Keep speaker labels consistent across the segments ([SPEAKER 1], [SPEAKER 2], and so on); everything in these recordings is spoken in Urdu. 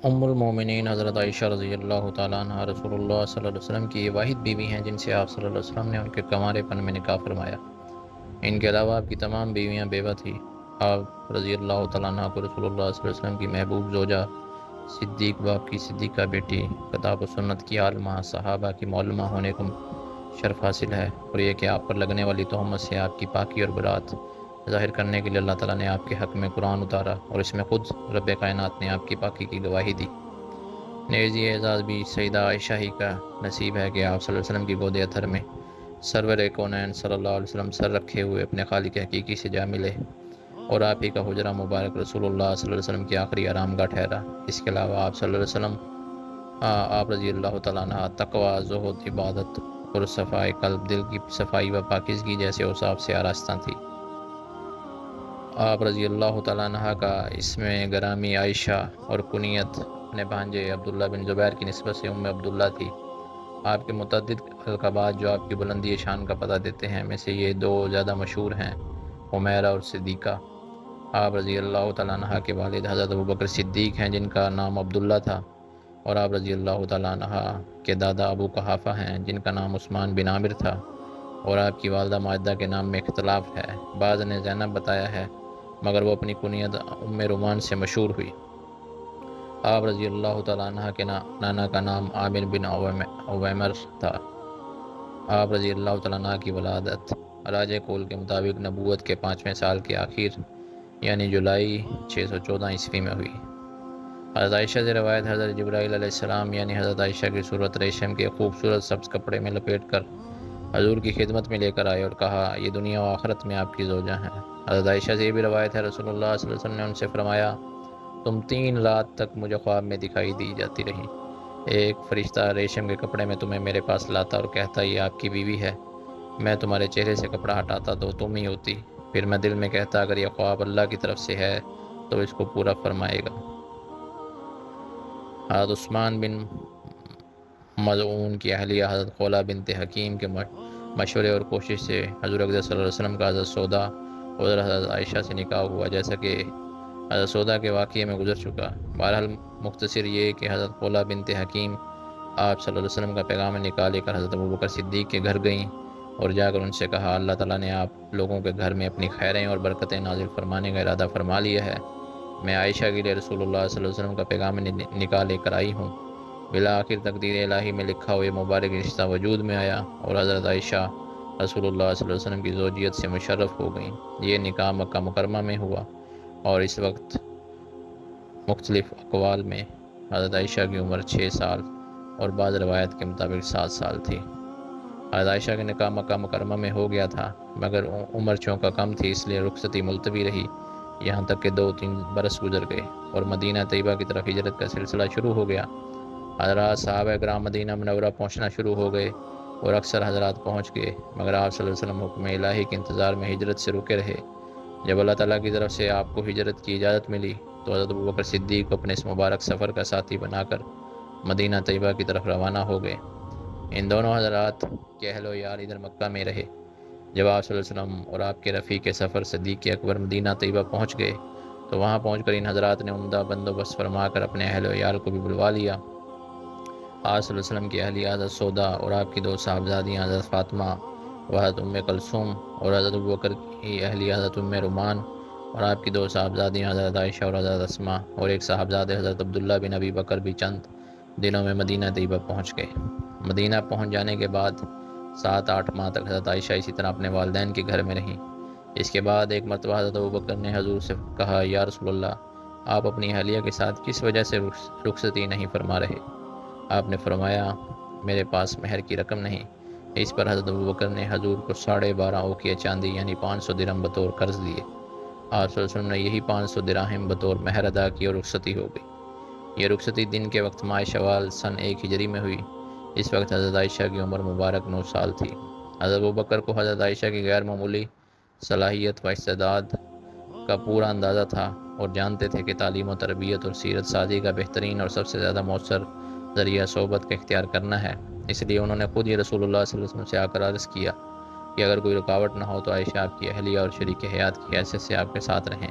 [SPEAKER 1] ام المومنین حضرت عائشہ رضی اللہ تعالیٰ عنہ رسول اللہ صلی اللہ علیہ وسلم کی یہ واحد بیوی ہیں جن سے آپ صلی اللہ علیہ وسلم نے ان کے کنوارے پن میں نکاح فرمایا۔ ان کے علاوہ آپ کی تمام بیویاں بیوہ تھیں۔ آپ رضی اللہ تعالیٰ عنہ کو رسول اللہ صلی اللہ علیہ وسلم کی محبوب زوجہ، صدیق باپ کی صدیقہ بیٹی، کتاب و سنت کی عالمہ، صحابہ کی معلمہ ہونے کو شرف حاصل ہے، اور یہ کہ آپ پر لگنے والی تہمت سے آپ کی پاکی اور برات ظاہر کرنے کے لیے اللہ تعالیٰ نے آپ کے حق میں قرآن اتارا، اور اس میں خود رب کائنات نے آپ کی پاکی کی گواہی دی۔ نیز یہ اعزاز بھی سیدہ عائشہ ہی کا نصیب ہے کہ آپ صلی اللہ علیہ وسلم کی گود اطہر میں سرور کونین صلی اللہ علیہ وسلم سر رکھے ہوئے اپنے خالق حقیقی سے جا ملے، اور آپ ہی کا حجرہ مبارک رسول اللہ صلی اللہ علیہ وسلم کی آخری آرام گاہ ٹھہرا۔ اس کے علاوہ آپ صلی اللہ علیہ وسلم آپ رضی اللہ تعالیٰ عنہ تقوی، زہد، عبادت اور صفائی قلب، دل کی صفائی و پاکیزگی جیسے اوصاف سے آراستہ تھی۔ آپ رضی اللہ تعالیٰ عنہ کا اسم گرامی عائشہ اور کنیت اپنے بھانجے عبداللہ بن زبیر کی نسبت سے ام عبداللہ تھی۔ آپ کے متعدد القابات جو آپ کی بلندی شان کا پتہ دیتے ہیں، میں سے یہ دو زیادہ مشہور ہیں، حمیرہ اور صدیقہ۔ آپ رضی اللہ تعالیٰ عنہ کے والد حضرت ابوبکر صدیق ہیں جن کا نام عبداللہ تھا، اور آپ رضی اللہ تعالیٰ عنہ کے دادا ابو قحافہ ہیں جن کا نام عثمان بن عامر تھا، اور آپ کی والدہ ماجدہ کے نام میں اختلاف ہے، بعض نے زینب بتایا ہے مگر وہ اپنی کنیت ام رومان سے مشہور ہوئی۔ آپ رضی اللہ تعالیٰ عنہ کے نانا کا نام عامر بن عویمر تھا۔ آپ رضی اللہ تعالیٰ عنہ کی ولادت راج کول کے مطابق نبوت کے 5ویں سال کے آخر یعنی جولائی 614 عیسوی میں ہوئی۔ حضرت عائشہ سے روایت، حضرت جبرائیل علیہ السلام یعنی حضرت عائشہ کی صورت ریشم کے خوبصورت سبز کپڑے میں لپیٹ کر حضور کی خدمت میں لے کر آئے اور کہا، یہ دنیا و آخرت میں آپ کی زوجہ ہیں۔ حضرت عائشہ سے یہ بھی روایت ہے، رسول اللہ صلی اللہ علیہ وسلم نے ان سے فرمایا، تم 3 رات تک مجھے خواب میں دکھائی دی جاتی رہی۔ ایک فرشتہ ریشم کے کپڑے میں تمہیں میرے پاس لاتا اور کہتا، یہ آپ کی بیوی ہے۔ میں تمہارے چہرے سے کپڑا ہٹاتا تو تم ہی ہوتی۔ پھر میں دل میں کہتا، اگر یہ خواب اللہ کی طرف سے ہے تو اس کو پورا فرمائے گا۔ حضرت عثمان بن مظعون کی اہلیہ حضرت خولہ بنت حکیم کے مشورے اور کوشش سے حضور اقدس صلی اللہ علیہ وسلم کا حضرت سودا اور حضرت عائشہ سے نکاح ہوا، جیسا کہ حضرت سودا کے واقعے میں گزر چکا۔ بہرحال مختصر یہ کہ حضرت خولہ بنت حکیم آپ صلی اللہ علیہ وسلم کا پیغام نکاح لے کر حضرت ابوبکر صدیق کے گھر گئیں اور جا کر ان سے کہا، اللہ تعالیٰ نے آپ لوگوں کے گھر میں اپنی خیریں اور برکتیں نازل فرمانے کا ارادہ فرما لیا ہے۔ میں عائشہ کے لیے رسول اللہ صلی اللہ علیہ وسلم کا پیغام نکاح لے کر آئی ہوں۔ بالآخر تقدیر الہی میں لکھا ہوئے مبارک رشتہ وجود میں آیا اور حضرت عائشہ رسول اللہ صلی اللہ علیہ وسلم کی زوجیت سے مشرف ہو گئیں۔ یہ نکاح مکہ مکرمہ میں ہوا، اور اس وقت مختلف اقوال میں حضرت عائشہ کی عمر 6 سال اور بعض روایت کے مطابق 7 سال تھی۔ حضرت عائشہ کا نکاح مکہ مکرمہ میں ہو گیا تھا، مگر عمر چونکہ کم تھی اس لیے رخصتی ملتوی رہی، یہاں تک کہ 2-3 برس گزر گئے اور مدینہ طیبہ کی طرف ہجرت کا سلسلہ شروع ہو گیا۔ حضرات صحابہ کرام مدینہ منورہ پہنچنا شروع ہو گئے اور اکثر حضرات پہنچ گئے، مگر آپ صلی اللہ علیہ وسلم حکم الہی کے انتظار میں ہجرت سے رکے رہے۔ جب اللہ تعالیٰ کی طرف سے آپ کو ہجرت کی اجازت ملی تو حضرت ابوبکر صدیق کو اپنے اس مبارک سفر کا ساتھی بنا کر مدینہ طیبہ کی طرف روانہ ہو گئے۔ ان دونوں حضرات کے اہل و یار ادھر مکہ میں رہے۔ جب آپ صلی اللہ علیہ وسلم اور آپ کے رفیق سفر صدیق اکبر مدینہ طیبہ پہنچ گئے تو وہاں پہنچ کر ان حضرات نے عمدہ بندوبست فرما کر اپنے اہل و یار کو بھی بلوا لیا۔ آپ صلی اللہ علیہ وسلم کی اہلیہ حضرت سودا اور آپ کی 2 صاحبزادیاں حضرت فاطمہ و حضرت ام کلثوم، اور حضرت ابوبکر کی اہلیہ حضرت ام رومان اور آپ کی 2 صاحبزادیاں حضرت عائشہ اور حضرت اسماء، اور ایک صاحبزادے حضرت عبداللہ بن ابی بکر بھی چند دنوں میں مدینہ طیبہ پہنچ گئے۔ مدینہ پہنچ جانے کے بعد 7-8 ماہ تک حضرت عائشہ اسی طرح اپنے والدین کے گھر میں رہیں۔ اس کے بعد ایک مرتبہ حضرت ابوبکر نے حضور سے کہا، یا رسول اللہ، آپ اپنی اہلیہ کے ساتھ کس وجہ سے رخصتی نہیں فرما رہے؟ آپ نے فرمایا، میرے پاس مہر کی رقم نہیں۔ اس پر حضرت ابوبکر نے حضور کو 12.5 اوقیہ چاندی یعنی 500 درہم بطور قرض دیے۔ آپ صلی اللہ علیہ وسلم نے یہی 500 دراہم بطور مہر ادا کی اور رخصتی ہو گئی۔ یہ رخصتی دن کے وقت ماہ شوال سن 1 ہجری میں ہوئی۔ اس وقت حضرت عائشہ کی عمر مبارک 9 سال تھی۔ حضرت ابوبکر کو حضرت عائشہ کی غیر معمولی صلاحیت و استعداد کا پورا اندازہ تھا اور جانتے تھے کہ تعلیم و تربیت اور سیرت سازی کا بہترین اور سب سے زیادہ مؤثر ذریعہ صحبت کا اختیار کرنا ہے۔ اس لیے انہوں نے خود یہ رسول اللہ صلی اللہ علیہ وسلم سے آ کر عرض کیا کہ اگر کوئی رکاوٹ نہ ہو تو عائشہ آپ کی اہلیہ اور شریک حیات کی حیثیت سے آپ کے ساتھ رہیں۔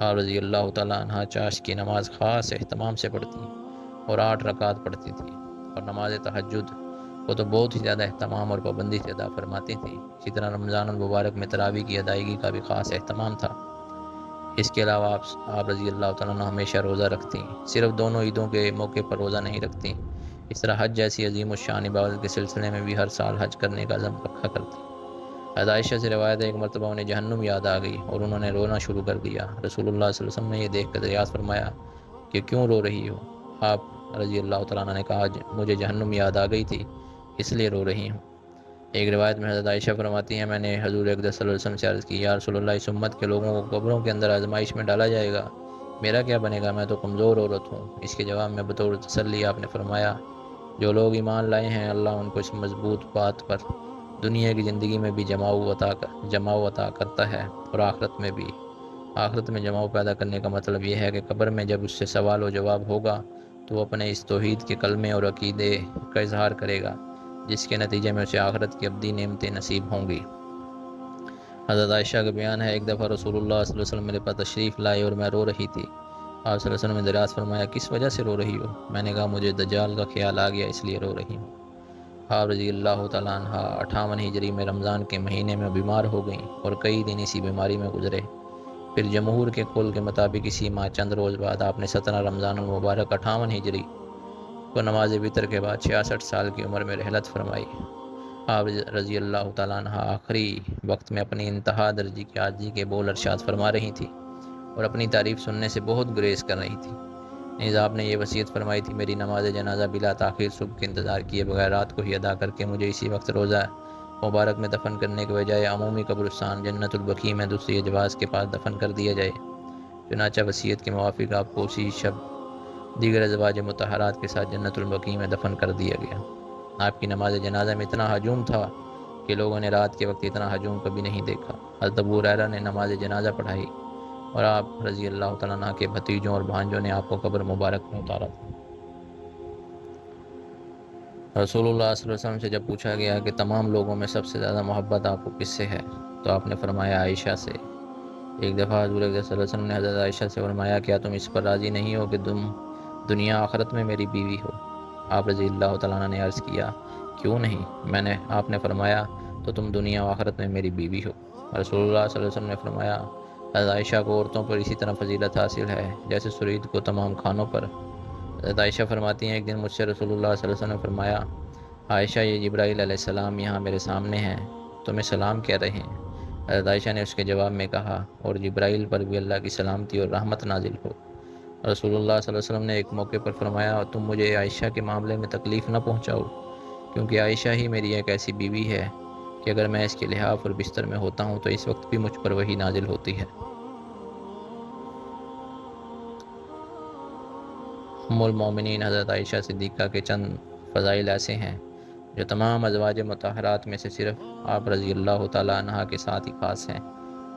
[SPEAKER 1] آپ رضی اللہ تعالیٰ عنہ چاش کی نماز خاص اہتمام سے پڑھتی اور 8 رکعت پڑھتی تھی، اور نماز تہجد کو تو بہت ہی زیادہ اہتمام اور پابندی سے ادا فرماتی تھی۔ اسی طرح رمضان المبارک میں تراویح کی ادائیگی کا بھی خاص اہتمام تھا۔ اس کے علاوہ آپ رضی اللہ تعالیٰ عنہ ہمیشہ روزہ رکھتی، صرف دونوں عیدوں کے موقع پر روزہ نہیں رکھتی۔ اس طرح حج جیسی عظیم الشان عبادت کے سلسلے میں بھی ہر سال حج کرنے کا عزم رکھا کرتی۔ حضرت عائشہ سے روایت ہے ایک مرتبہ انہیں جہنم یاد آ گئی اور انہوں نے رونا شروع کر دیا۔ رسول اللہ صلی اللہ علیہ وسلم نے یہ دیکھ کر دریافت فرمایا کہ کیوں رو رہی ہو؟ آپ رضی اللہ تعالیٰ عنہ نے کہا مجھے جہنم یاد آ گئی تھی اس لیے رو رہی ہوں۔ ایک روایت میں حضرت عائشہ فرماتی ہیں میں نے حضور اقدس صلی اللہ علیہ وسلم سے عرض کی یا رسول اللہ اس امت کے لوگوں کو قبروں کے اندر آزمائش میں ڈالا جائے گا، میرا کیا بنے گا؟ میں تو کمزور عورت ہوں۔ اس کے جواب میں بطور تسلی آپ نے فرمایا جو لوگ ایمان لائے ہیں اللہ ان کو اس مضبوط بات پر دنیا کی زندگی میں بھی جماؤ عطا کرتا ہے اور آخرت میں بھی۔ آخرت میں جماؤ پیدا کرنے کا مطلب یہ ہے کہ قبر میں جب اس سے سوال و جواب ہوگا تو وہ اپنے اس توحید کے کلمے اور عقیدے کا اظہار کرے گا جس کے نتیجے میں اسے آخرت کی ابدی نعمتیں نصیب ہوں گی۔ حضرت عائشہ کا بیان ہے ایک دفعہ رسول اللہ صلی اللہ علیہ وسلم میرے پاس تشریف لائے اور میں رو رہی تھی۔ آپ صلی اللہ علیہ وسلم نے دریافت فرمایا کس وجہ سے رو رہی ہو؟ میں نے کہا مجھے دجال کا خیال آ گیا اس لیے رو رہی ہوں۔ آپ رضی اللہ تعالیٰ عنہ 58 ہجری میں رمضان کے مہینے میں بیمار ہو گئیں اور کئی دن اسی بیماری میں گزرے۔ پھر جمہور کے قول کے مطابق اسی ماہ چند روز بعد آپ نے 17 رمضان المبارک 58 ہجری کو نماز وتر کے بعد 66 سال کی عمر میں رحلت فرمائی۔ آپ رضی اللہ تعالیٰ عنہ آخری وقت میں اپنی انتہا درجے کی عاجزی کے بول ارشاد فرما رہی تھی اور اپنی تعریف سننے سے بہت گریز کر رہی تھی۔ نیز آپ نے یہ وصیت فرمائی تھی میری نماز جنازہ بلا تاخیر صبح کے انتظار کیے بغیر رات کو ہی ادا کر کے مجھے اسی وقت روزہ مبارک میں دفن کرنے کے بجائے عمومی قبرستان جنت البقیع میں دوسری ادواس کے پاس دفن کر دیا جائے۔ چنانچہ وصیت کے موافق آپ کو اسی شب دیگر ازواج مطہرات کے ساتھ جنت البقیع میں دفن کر دیا گیا۔ آپ کی نماز جنازہ میں اتنا ہجوم تھا کہ لوگوں نے رات کے وقت اتنا ہجوم کبھی نہیں دیکھا۔ حضرت ابو ہریرہ نے نماز جنازہ پڑھائی اور آپ رضی اللہ تعالیٰ عنہ کے بھتیجوں اور بھانجوں نے آپ کو قبر مبارک میں اتارا تھا۔ رسول اللہ صلی اللہ علیہ وسلم سے جب پوچھا گیا کہ تمام لوگوں میں سب سے زیادہ محبت آپ کو کس سے ہے تو آپ نے فرمایا عائشہ سے۔ ایک دفعہ حضور اقدس صلی اللہ علیہ وسلم نے حضرت عائشہ سے فرمایا کیا تم اس پر راضی نہیں ہو کہ تم دنیا آخرت میں میری بیوی ہو؟ آپ رضی اللہ تعالیٰ عنہ نے عرض کیا کیوں نہیں؟ آپ نے فرمایا تو تم دنیا و آخرت میں میری بیوی ہو۔ رسول اللہ صلی اللہ علیہ وسلم نے فرمایا حضرت عائشہ کو عورتوں پر اسی طرح فضیلت حاصل ہے جیسے سرید کو تمام کھانوں پر۔ حضرت عائشہ فرماتی ہیں ایک دن مجھ سے رسول اللہ صلی اللہ علیہ وسلم نے فرمایا عائشہ یہ جبرائیل علیہ السلام یہاں میرے سامنے ہیں تمہیں سلام کہہ رہے ہیں۔ حضرت عائشہ نے اس کے جواب میں کہا اور جبرائیل پر بھی اللہ کی سلامتی اور رحمت نازل ہو۔ رسول اللہ صلی اللہ علیہ وسلم نے ایک موقع پر فرمایا تم مجھے عائشہ کے معاملے میں تکلیف نہ پہنچاؤ کیونکہ عائشہ ہی میری ایک ایسی بیوی ہے کہ اگر میں اس کے لحاف اور بستر میں ہوتا ہوں تو اس وقت بھی مجھ پر وہی نازل ہوتی ہے۔ ام المومنین حضرت عائشہ صدیقہ کے چند فضائل ایسے ہیں جو تمام ازواج مطہرات میں سے صرف آپ رضی اللہ تعالیٰ عنہ کے ساتھ ہی خاص ہیں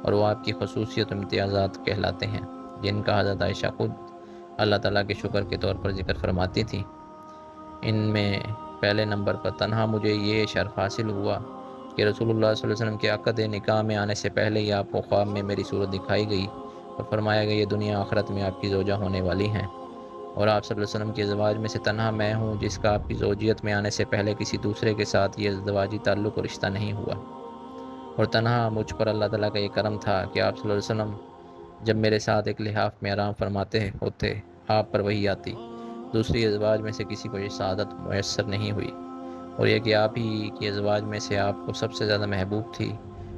[SPEAKER 1] اور وہ آپ کی خصوصیت و امتیازات کہلاتے ہیں جن کا حضرت عائشہ خود اللہ تعالیٰ کے شکر کے طور پر ذکر فرماتی تھی۔ ان میں پہلے نمبر پر تنہا مجھے یہ شرف حاصل ہوا کہ رسول اللہ صلی اللہ علیہ وسلم کے عقد نکاح میں آنے سے پہلے ہی آپ کو خواب میں میری صورت دکھائی گئی اور فرمایا گیا یہ دنیا آخرت میں آپ کی زوجہ ہونے والی ہیں، اور آپ صلی اللہ علیہ وسلم کے ازواج میں سے تنہا میں ہوں جس کا آپ کی زوجیت میں آنے سے پہلے کسی دوسرے کے ساتھ یہ ازدواجی تعلق و رشتہ نہیں ہوا، اور تنہا مجھ پر اللہ تعالیٰ کا یہ کرم تھا کہ آپ صلی اللہ علیہ وسلم جب میرے ساتھ ایک لحاف میں آرام فرماتے ہوتے آپ پر وہی آتی، دوسری ازواج میں سے کسی کو یہ سعادت میسر نہیں ہوئی، اور یہ کہ آپ ہی کی ازواج میں سے آپ کو سب سے زیادہ محبوب تھی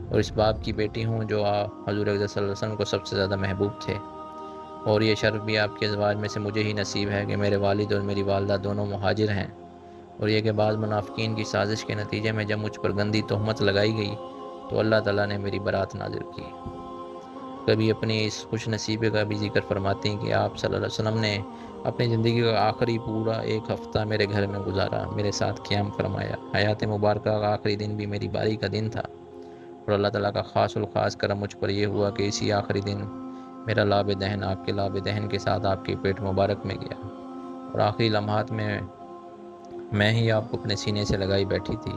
[SPEAKER 1] اور اس باپ کی بیٹی ہوں جو حضور اقدس صلی اللہ علیہ وسلم کو سب سے زیادہ محبوب تھے، اور یہ شرف بھی آپ کے ازواج میں سے مجھے ہی نصیب ہے کہ میرے والد اور میری والدہ دونوں مہاجر ہیں، اور یہ کہ بعض منافقین کی سازش کے نتیجے میں جب مجھ پر گندی تہمت لگائی گئی تو اللہ تعالیٰ نے میری برات نازل کی۔ کبھی اپنی اس خوش نصیبے کا بھی ذکر فرماتے ہیں کہ آپ صلی اللہ علیہ وسلم نے اپنی زندگی کا آخری پورا ایک ہفتہ میرے گھر میں گزارا، میرے ساتھ قیام فرمایا۔ حیات مبارکہ کا آخری دن بھی میری باری کا دن تھا، اور اللہ تعالیٰ کا خاص الخاص کرم مجھ پر یہ ہوا کہ اسی آخری دن میرا لاب دہن آپ کے لاب دہن کے ساتھ آپ کے پیٹ مبارک میں گیا، اور آخری لمحات میں ہی آپ کو اپنے سینے سے لگائی بیٹھی تھی،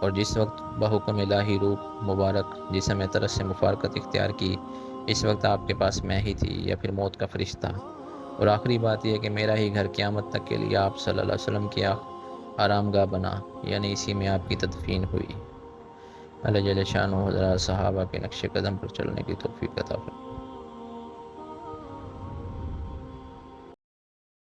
[SPEAKER 1] اور جس وقت بحکم الہی روح مبارک جسم طرف سے مفارقت اختیار کی اس وقت آپ کے پاس میں ہی تھی یا پھر موت کا فرشتہ؟ اور آخری بات یہ ہے کہ میرا ہی گھر قیامت تک کے لیے آپ صلی اللہ علیہ وسلم کی آرام گاہ بنا، یعنی اسی میں آپ کی تدفین ہوئی۔ اللہ جل شانہ حضرات صحابہ کے نقش قدم پر چلنے کی توفیق عطا فرمائے۔